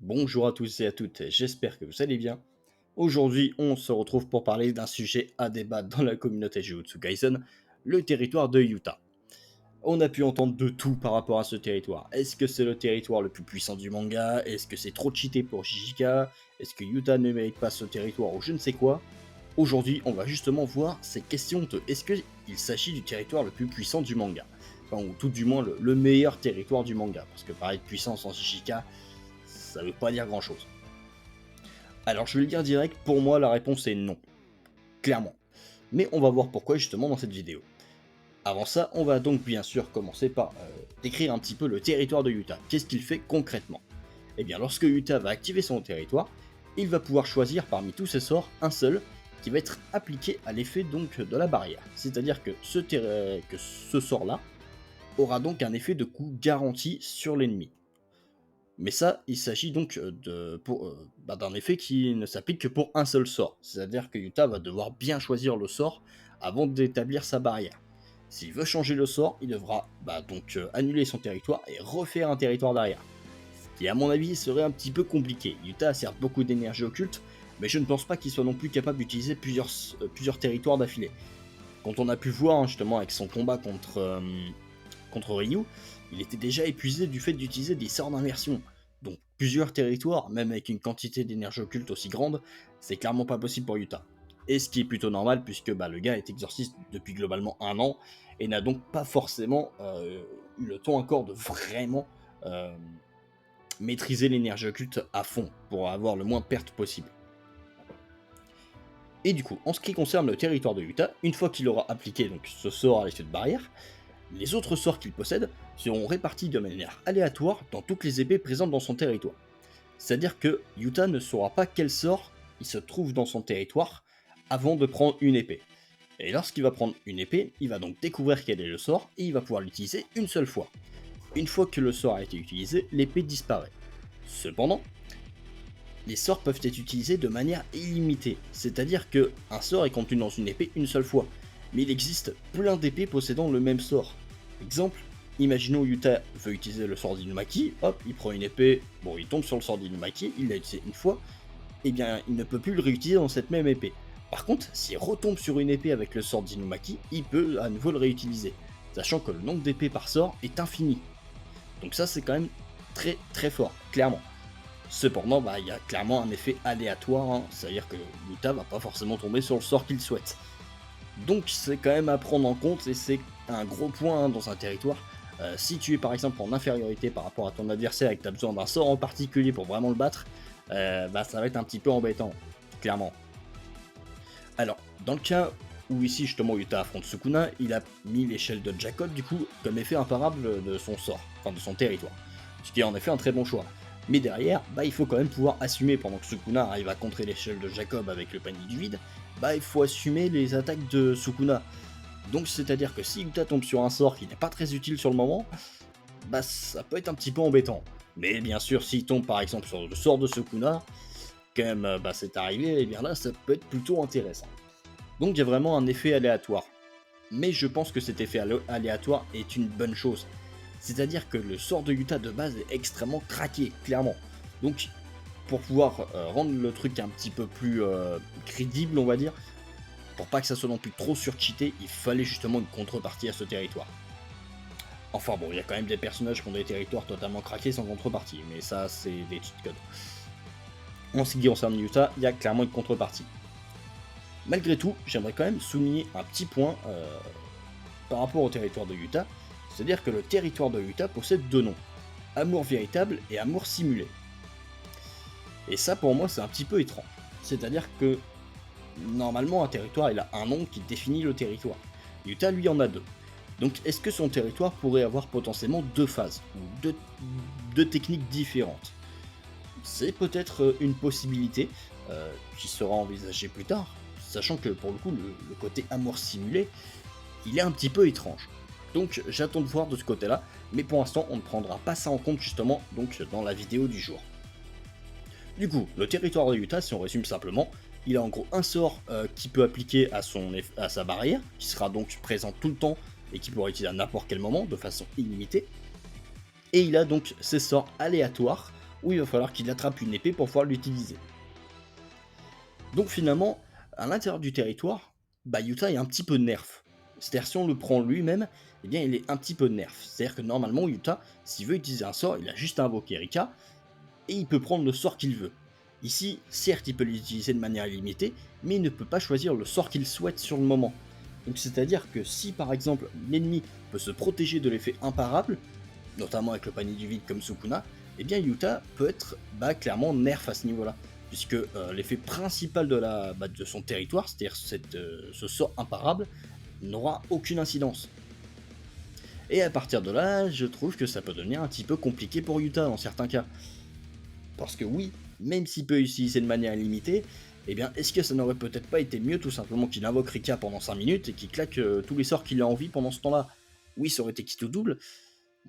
Bonjour à tous et à toutes, j'espère que vous allez bien. Aujourd'hui, on se retrouve pour parler d'un sujet à débattre dans la communauté Jujutsu Kaisen, le territoire de Utah. On a pu entendre de tout par rapport à ce territoire. Est-ce que c'est le territoire le plus puissant du manga? Est-ce que c'est trop cheaté pour Jijika? Est-ce que Utah ne mérite pas ce territoire ou je ne sais quoi? Aujourd'hui, on va justement voir ces questions de est-ce qu'il s'agit du territoire le plus puissant du manga? Enfin, ou tout du moins le meilleur territoire du manga, parce que pareil, puissance en Jijika, ça veut pas dire grand chose. Alors je vais le dire direct, pour moi la réponse est non, clairement. Mais on va voir pourquoi justement dans cette vidéo. Avant ça, on va donc bien sûr commencer par décrire un petit peu le territoire de Utah. Qu'est-ce qu'il fait concrètement? Eh bien lorsque Utah va activer son territoire, il va pouvoir choisir parmi tous ses sorts un seul qui va être appliqué à l'effet donc de la barrière. C'est-à-dire que ce sort-là aura donc un effet de coup garanti sur l'ennemi. Mais ça, il s'agit donc d'un effet qui ne s'applique que pour un seul sort. C'est-à-dire que Yuta va devoir bien choisir le sort avant d'établir sa barrière. S'il veut changer le sort, il devra annuler son territoire et refaire un territoire derrière. Ce qui à mon avis serait un petit peu compliqué. Yuta a certes beaucoup d'énergie occulte, mais je ne pense pas qu'il soit non plus capable d'utiliser plusieurs territoires d'affilée. Quand on a pu voir justement avec son combat contre Ryu, il était déjà épuisé du fait d'utiliser des sorts d'inversion. Donc plusieurs territoires, même avec une quantité d'énergie occulte aussi grande, c'est clairement pas possible pour Yuta. Et ce qui est plutôt normal puisque le gars est exorciste depuis globalement un an et n'a donc pas forcément eu le temps encore de vraiment euh, maîtriser l'énergie occulte à fond pour avoir le moins de pertes possible. Et du coup, en ce qui concerne le territoire de Yuta, une fois qu'il aura appliqué donc, ce sort à l'effet de barrière, les autres sorts qu'il possède seront répartis de manière aléatoire dans toutes les épées présentes dans son territoire. C'est-à-dire que Yuta ne saura pas quel sort il se trouve dans son territoire avant de prendre une épée. Et lorsqu'il va prendre une épée, il va donc découvrir quel est le sort et il va pouvoir l'utiliser une seule fois. Une fois que le sort a été utilisé, l'épée disparaît. Cependant, les sorts peuvent être utilisés de manière illimitée, c'est-à-dire que un sort est contenu dans une épée une seule fois, mais il existe plein d'épées possédant le même sort. Exemple, imaginons Yuta veut utiliser le sort d'Inumaki, hop, il prend une épée, bon il tombe sur le sort d'Inumaki, il l'a utilisé une fois, et bien il ne peut plus le réutiliser dans cette même épée. Par contre, s'il retombe sur une épée avec le sort d'Inumaki, il peut à nouveau le réutiliser, sachant que le nombre d'épées par sort est infini. Donc ça c'est quand même très très fort, clairement. Cependant, il y a clairement un effet aléatoire, c'est-à-dire que Yuta va pas forcément tomber sur le sort qu'il souhaite. Donc c'est quand même à prendre en compte et c'est un gros point dans un territoire. Si tu es par exemple en infériorité par rapport à ton adversaire et que tu as besoin d'un sort en particulier pour vraiment le battre, ça va être un petit peu embêtant, clairement. Alors, dans le cas où ici justement Yuta affronte Sukuna, il a mis l'échelle de Jacob du coup comme effet imparable de son sort, enfin de son territoire. Ce qui est en effet un très bon choix. Mais derrière, il faut quand même pouvoir assumer, pendant que Sukuna arrive à contrer l'échelle de Jacob avec le panier du vide, il faut assumer les attaques de Sukuna. Donc c'est-à-dire que si Yuta tombe sur un sort qui n'est pas très utile sur le moment, ça peut être un petit peu embêtant. Mais bien sûr, s'il tombe par exemple sur le sort de Sukuna, comme c'est arrivé, et bien là ça peut être plutôt intéressant. Donc il y a vraiment un effet aléatoire. Mais je pense que cet effet aléatoire est une bonne chose. C'est-à-dire que le sort de Yuta de base est extrêmement craqué, clairement. Donc, pour pouvoir rendre le truc un petit peu plus crédible, on va dire, pour pas que ça soit non plus trop surcheaté, il fallait justement une contrepartie à ce territoire. Enfin bon, il y a quand même des personnages qui ont des territoires totalement craqués sans contrepartie, mais ça, c'est des cheat codes. En ce qui concerne Yuta, il y a clairement une contrepartie. Malgré tout, j'aimerais quand même souligner un petit point par rapport au territoire de Yuta, c'est-à-dire que le territoire de Yuta possède deux noms, amour véritable et amour simulé. Et ça pour moi c'est un petit peu étrange. C'est-à-dire que normalement un territoire il a un nom qui définit le territoire. Yuta lui en a deux. Donc est-ce que son territoire pourrait avoir potentiellement deux phases, ou deux techniques différentes? C'est peut-être une possibilité qui sera envisagée plus tard, sachant que pour le coup le côté amour simulé, il est un petit peu étrange. Donc j'attends de voir de ce côté-là, mais pour l'instant on ne prendra pas ça en compte justement donc dans la vidéo du jour. Du coup, le territoire de Utah, si on résume simplement, il a en gros un sort qui peut appliquer à sa barrière, qui sera donc présent tout le temps et qui pourra utiliser à n'importe quel moment de façon illimitée. Et il a donc ses sorts aléatoires ou il va falloir qu'il attrape une épée pour pouvoir l'utiliser. Donc finalement, à l'intérieur du territoire, bah Yuta est un petit peu nerf. C'est-à-dire si on le prend lui-même, eh bien il est un petit peu nerf. C'est-à-dire que normalement Yuta, s'il veut utiliser un sort, il a juste à invoquer Rika, et il peut prendre le sort qu'il veut. Ici, certes il peut l'utiliser de manière illimitée, mais il ne peut pas choisir le sort qu'il souhaite sur le moment. Donc c'est-à-dire que si par exemple l'ennemi peut se protéger de l'effet imparable, notamment avec le panier du vide comme Sukuna, eh bien Yuta peut être clairement nerf à ce niveau-là. Puisque l'effet principal de son territoire, c'est-à-dire ce sort imparable, n'aura aucune incidence. Et à partir de là, je trouve que ça peut devenir un petit peu compliqué pour Yuta dans certains cas. Parce que oui, même s'il peut utiliser de manière illimitée, eh bien est-ce que ça n'aurait peut-être pas été mieux tout simplement qu'il invoque Rika pendant 5 minutes et qu'il claque tous les sorts qu'il a envie pendant ce temps-là? Oui, ça aurait été quitte ou double,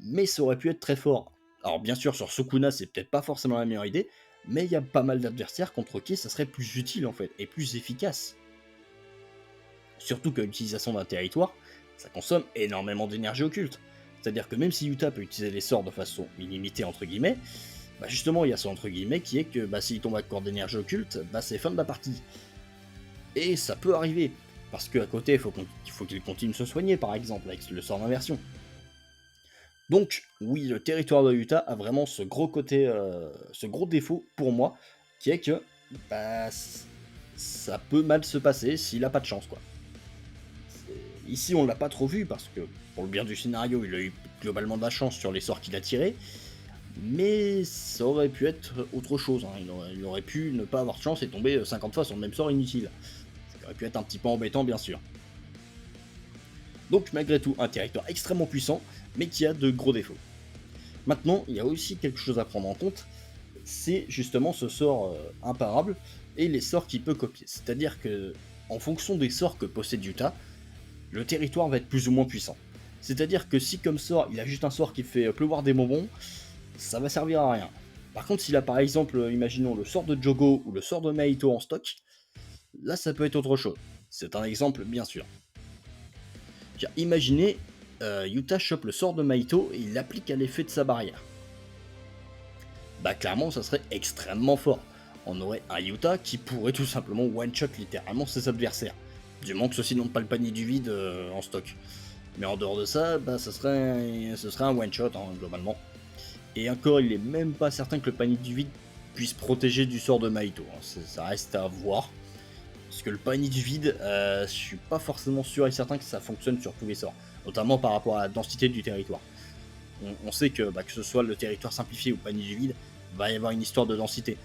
mais ça aurait pu être très fort. Alors bien sûr, sur Sukuna, c'est peut-être pas forcément la meilleure idée, mais il y a pas mal d'adversaires contre qui ça serait plus utile en fait, et plus efficace. Surtout que l'utilisation d'un territoire, ça consomme énormément d'énergie occulte. C'est-à-dire que même si Yuta peut utiliser les sorts de façon illimitée entre guillemets, bah justement il y a ce entre guillemets qui est que s'il tombe à court d'énergie occulte, c'est fin de la partie. Et ça peut arriver, parce qu'à côté il faut qu'il continue de se soigner par exemple avec le sort d'inversion. Donc oui, le territoire de Yuta a vraiment ce gros côté, ce gros défaut pour moi, qui est que ça peut mal se passer s'il a pas de chance quoi. Ici on l'a pas trop vu parce que pour le bien du scénario il a eu globalement de la chance sur les sorts qu'il a tirés, mais ça aurait pu être autre chose, hein. Il aurait pu ne pas avoir de chance et tomber 50 fois sur le même sort inutile. Ça aurait pu être un petit peu embêtant bien sûr. Donc malgré tout un territoire extrêmement puissant, mais qui a de gros défauts. Maintenant, il y a aussi quelque chose à prendre en compte, c'est justement ce sort imparable et les sorts qu'il peut copier. C'est-à-dire que, en fonction des sorts que possède Yuta, le territoire va être plus ou moins puissant. C'est-à-dire que si comme sort, il a juste un sort qui fait pleuvoir des bonbons, ça va servir à rien. Par contre, s'il a par exemple, imaginons le sort de Jogo ou le sort de Mahito en stock, là ça peut être autre chose. C'est un exemple bien sûr. Imaginez, Yuta chope le sort de Mahito et il l'applique à l'effet de sa barrière. Clairement ça serait extrêmement fort. On aurait un Yuta qui pourrait tout simplement one-shot littéralement ses adversaires. Du moment que ceux-ci n'ont pas le panier du vide en stock. Mais en dehors de ça, ce serait un one-shot globalement. Et encore, il est même pas certain que le panier du vide puisse protéger du sort de Mahito. Ça reste à voir. Parce que le panier du vide, je suis pas forcément sûr et certain que ça fonctionne sur tous les sorts. Notamment par rapport à la densité du territoire. On sait que ce soit le territoire simplifié ou le panier du vide, va y avoir une histoire de densité.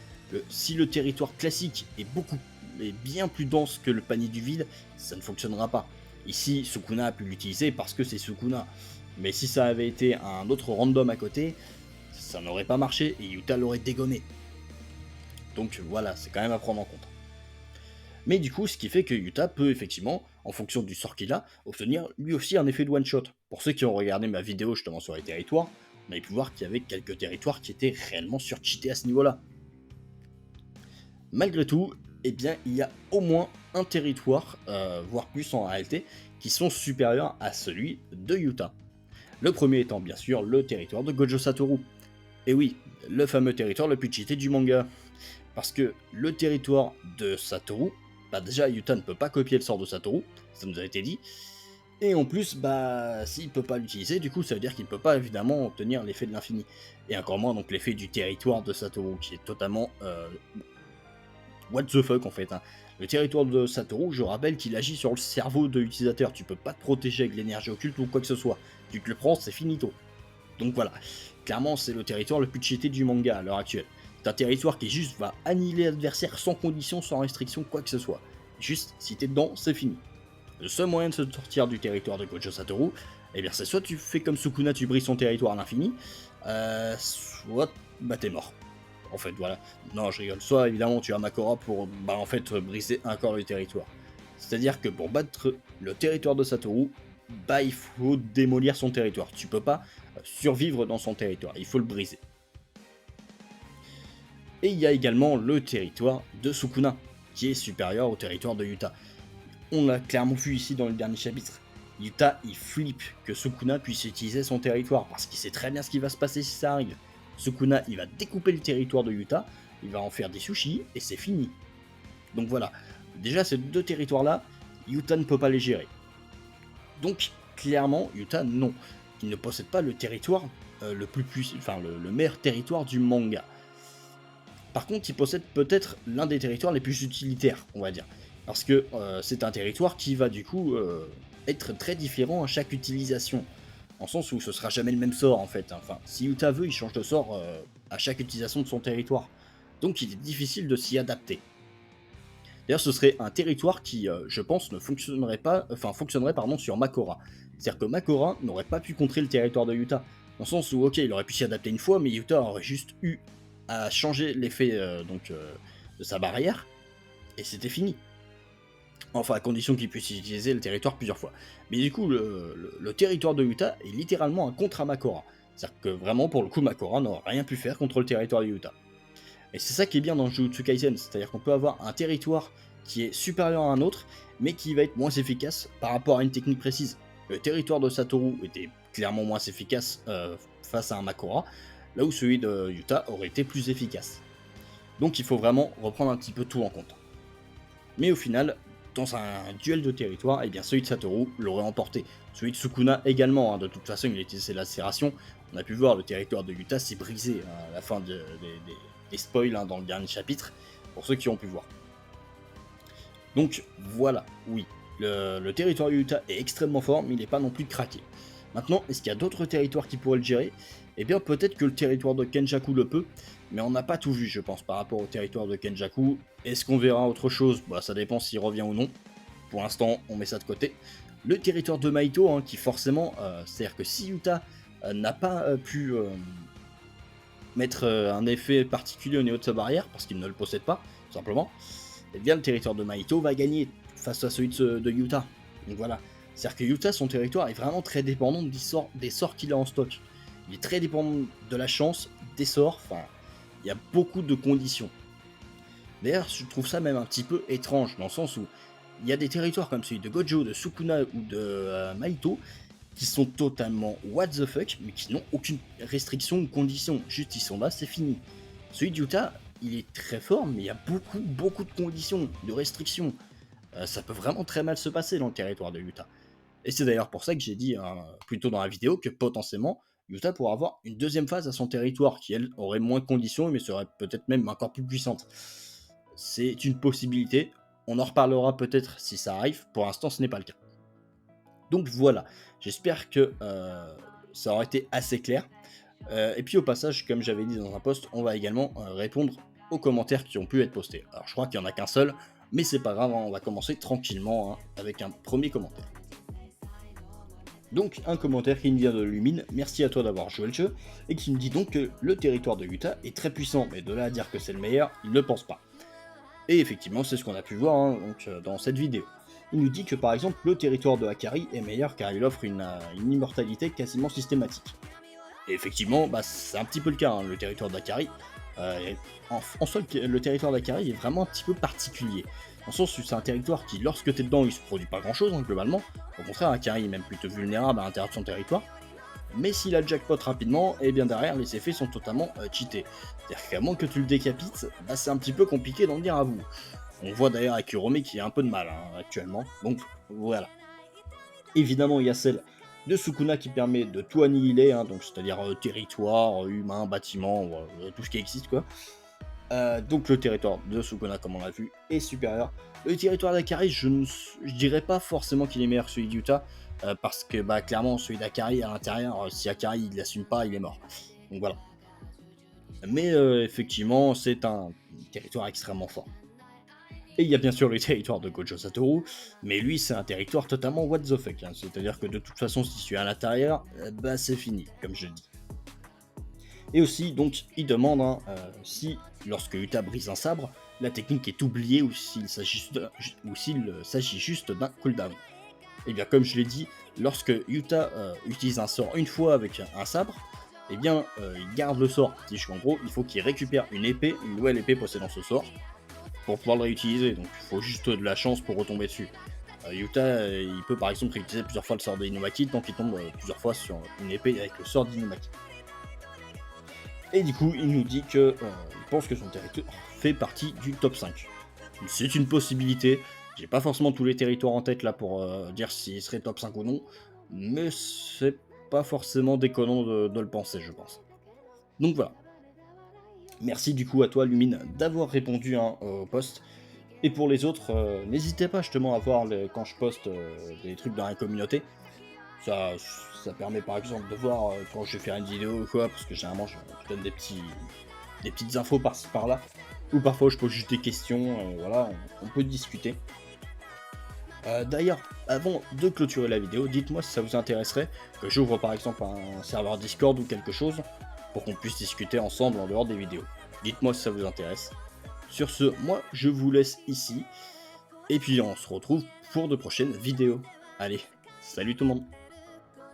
Si le territoire classique est bien plus dense que le panier du vide, ça ne fonctionnera pas. Ici, Sukuna a pu l'utiliser parce que c'est Sukuna. Mais si ça avait été un autre random à côté, ça n'aurait pas marché et Yuta l'aurait dégommé. Donc voilà, c'est quand même à prendre en compte. Mais du coup, ce qui fait que Yuta peut effectivement, en fonction du sort qu'il a, obtenir lui aussi un effet de one-shot. Pour ceux qui ont regardé ma vidéo justement sur les territoires, on avait pu voir qu'il y avait quelques territoires qui étaient réellement surcheatés à ce niveau-là. Malgré tout, eh bien, il y a au moins un territoire, voire plus en réalité, qui sont supérieurs à celui de Yuta. Le premier étant bien sûr le territoire de Gojo Satoru. Et oui, le fameux territoire le plus cheaté du manga. Parce que le territoire de Satoru, déjà Yuta ne peut pas copier le sort de Satoru, ça nous a été dit. Et en plus, s'il peut pas l'utiliser, du coup ça veut dire qu'il ne peut pas évidemment obtenir l'effet de l'infini. Et encore moins donc l'effet du territoire de Satoru, qui est totalement what the fuck en fait. Le territoire de Satoru, je rappelle qu'il agit sur le cerveau de l'utilisateur, tu peux pas te protéger avec l'énergie occulte ou quoi que ce soit. Tu te le prends, c'est finito. Donc voilà, clairement c'est le territoire le plus cheaté du manga à l'heure actuelle. C'est un territoire qui juste va annihiler l'adversaire sans condition, sans restriction, quoi que ce soit. Juste, si t'es dedans, c'est fini. Le seul moyen de se sortir du territoire de Gojo Satoru, eh bien c'est soit tu fais comme Sukuna, tu brises son territoire à l'infini, soit t'es mort. En fait, voilà. Non, je rigole. Soit évidemment tu as Makora pour briser un corps du territoire. C'est-à-dire que pour battre le territoire de Satoru, il faut démolir son territoire. Tu peux pas survivre dans son territoire, il faut le briser. Et il y a également le territoire de Sukuna, qui est supérieur au territoire de Yuta. On l'a clairement vu ici dans le dernier chapitre. Yuta, il flippe que Sukuna puisse utiliser son territoire, parce qu'il sait très bien ce qui va se passer si ça arrive. Sukuna, il va découper le territoire de Yuta, il va en faire des sushis, et c'est fini. Donc voilà, déjà ces deux territoires-là, Yuta ne peut pas les gérer. Donc clairement, Yuta, non. Il ne possède pas le territoire le plus puissant, enfin le meilleur territoire du manga. Par contre, il possède peut-être l'un des territoires les plus utilitaires, on va dire. Parce que c'est un territoire qui va du coup être très différent à chaque utilisation. En sens où ce sera jamais le même sort en fait. Enfin, si Yuta veut, il change de sort à chaque utilisation de son territoire. Donc il est difficile de s'y adapter. D'ailleurs, ce serait un territoire qui, je pense, ne fonctionnerait pas, enfin fonctionnerait pardon sur Makora. C'est-à-dire que Makora n'aurait pas pu contrer le territoire de Yuta. Dans le sens où, ok, il aurait pu s'y adapter une fois, mais Yuta aurait juste eu à changer l'effet de sa barrière, et c'était fini. Enfin, à condition qu'il puisse utiliser le territoire plusieurs fois. Mais du coup, le territoire de Yuta est littéralement un contre à Makora. C'est-à-dire que vraiment, pour le coup, Makora n'aurait rien pu faire contre le territoire de Yuta. Et c'est ça qui est bien dans Jujutsu Kaisen, c'est-à-dire qu'on peut avoir un territoire qui est supérieur à un autre, mais qui va être moins efficace par rapport à une technique précise. Le territoire de Satoru était clairement moins efficace face à un Makora, là où celui de Yuta aurait été plus efficace. Donc il faut vraiment reprendre un petit peu tout en compte. Mais au final, dans un duel de territoire, eh bien celui de Satoru l'aurait emporté. Celui de Sukuna également, hein. De toute façon il a utilisé la lacération. On a pu voir le territoire de Yuta s'est brisé à la fin des spoils hein, dans le dernier chapitre, pour ceux qui ont pu voir. Donc voilà, oui, le territoire de Yuta est extrêmement fort, mais il n'est pas non plus craqué. Maintenant, est-ce qu'il y a d'autres territoires qui pourraient le gérer? Eh bien peut-être que le territoire de Kenjaku le peut, mais on n'a pas tout vu je pense par rapport au territoire de Kenjaku. Est-ce qu'on verra autre chose? Bah ça dépend s'il revient ou non. Pour l'instant, on met ça de côté. Le territoire de Mahito, hein, qui forcément, c'est-à-dire que si Yuta n'a pas pu mettre un effet particulier au niveau de sa barrière, parce qu'il ne le possède pas, tout simplement, et bien le territoire de Mahito va gagner face à celui de Yuta. Donc voilà. C'est-à-dire que Yuta, son territoire est vraiment très dépendant des sorts qu'il a en stock. Il est très dépendant de la chance, des sorts, enfin, il y a beaucoup de conditions. D'ailleurs, je trouve ça même un petit peu étrange, dans le sens où il y a des territoires comme celui de Gojo, de Sukuna ou de Mahito, qui sont totalement what the fuck, mais qui n'ont aucune restriction ou condition. Juste ils sont là, c'est fini. Celui de Yuta, il est très fort, mais il y a beaucoup de conditions, de restrictions. Ça peut vraiment très mal se passer dans le territoire de Yuta. Et c'est d'ailleurs pour ça que j'ai dit plus tôt dans la vidéo que potentiellement Yuta pourrait avoir une deuxième phase à son territoire qui elle aurait moins de conditions mais serait peut-être même encore plus puissante. C'est une possibilité, on en reparlera peut-être si ça arrive, pour l'instant ce n'est pas le cas. Donc voilà, j'espère que ça aura été assez clair. Et puis au passage, comme j'avais dit dans un post, on va également répondre aux commentaires qui ont pu être postés. Alors je crois qu'il n'y en a qu'un seul, mais c'est pas grave, hein, on va commencer tranquillement hein, avec un premier commentaire. Donc un commentaire qui nous vient de Lumine, merci à toi d'avoir joué le jeu, et qui me dit donc que le territoire de Yuta est très puissant, mais de là à dire que c'est le meilleur, il ne pense pas. Et effectivement, c'est ce qu'on a pu voir hein, donc, dans cette vidéo. Il nous dit que par exemple le territoire de Hakari est meilleur car il offre une immortalité quasiment systématique. Et effectivement, bah, c'est un petit peu le cas, hein, le territoire d'Akari. En soi, le territoire d'Akari est vraiment un petit peu particulier. Dans le sens où c'est un territoire qui, lorsque tu es dedans, il se produit pas grand chose, hein, globalement. Au contraire, Akari est même plutôt vulnérable à l'intérieur de son territoire. Mais s'il a le jackpot rapidement, et bien derrière, les effets sont totalement cheatés. C'est-à-dire qu'à moins que tu le décapites, bah, c'est un petit peu compliqué d'en dire à vous. On voit d'ailleurs avec Kurome qui a un peu de mal hein, actuellement. Donc voilà. Évidemment, il y a celle de Sukuna qui permet de tout annihiler, hein, donc c'est-à-dire territoire, humain, bâtiment, tout ce qui existe quoi. Donc le territoire de Sukuna, comme on l'a vu, est supérieur. Le territoire d'Akari, je dirais pas forcément qu'il est meilleur que celui d'Utah, parce que bah, clairement celui d'Akari à l'intérieur, si Akari il l'assume pas, il est mort. Donc voilà. Mais effectivement, c'est un territoire extrêmement fort. Et il y a bien sûr le territoire de Gojo Satoru, mais lui c'est un territoire totalement what the fuck, hein. C'est-à-dire que de toute façon si tu es à l'intérieur, bah c'est fini, comme je dis. Et aussi, donc, il demande hein, si, lorsque Yuta brise un sabre, la technique est oubliée ou s'il s'agit juste d'un cooldown. Et bien comme je l'ai dit, lorsque Yuta utilise un sort une fois avec un sabre, et bien il garde le sort, c'est-à-dire qu'en gros il faut qu'il récupère une nouvelle épée possédant ce sort, pour pouvoir le réutiliser, donc il faut juste de la chance pour retomber dessus. Yuta, il peut par exemple réutiliser plusieurs fois le sort d'Inumaki, donc il tombe plusieurs fois sur une épée avec le sort d'Inumaki. Et du coup, il nous dit que il pense que son territoire fait partie du top 5. C'est une possibilité. J'ai pas forcément tous les territoires en tête là pour dire s'il serait top 5 ou non, mais c'est pas forcément déconnant de le penser, je pense. Donc voilà. Merci du coup à toi, Lumine, d'avoir répondu hein, au post. Et pour les autres, n'hésitez pas justement à voir quand je poste des trucs dans la communauté. Ça, ça permet par exemple de voir quand je vais faire une vidéo ou quoi, parce que généralement je donne des petites infos par-ci par-là. Ou parfois je pose juste des questions, voilà, on peut discuter. D'ailleurs, avant de clôturer la vidéo, dites-moi si ça vous intéresserait que j'ouvre par exemple un serveur Discord ou quelque chose pour qu'on puisse discuter ensemble en dehors des vidéos. Dites-moi si ça vous intéresse. Sur ce, moi je vous laisse ici et puis on se retrouve pour de prochaines vidéos. Allez, salut tout le monde!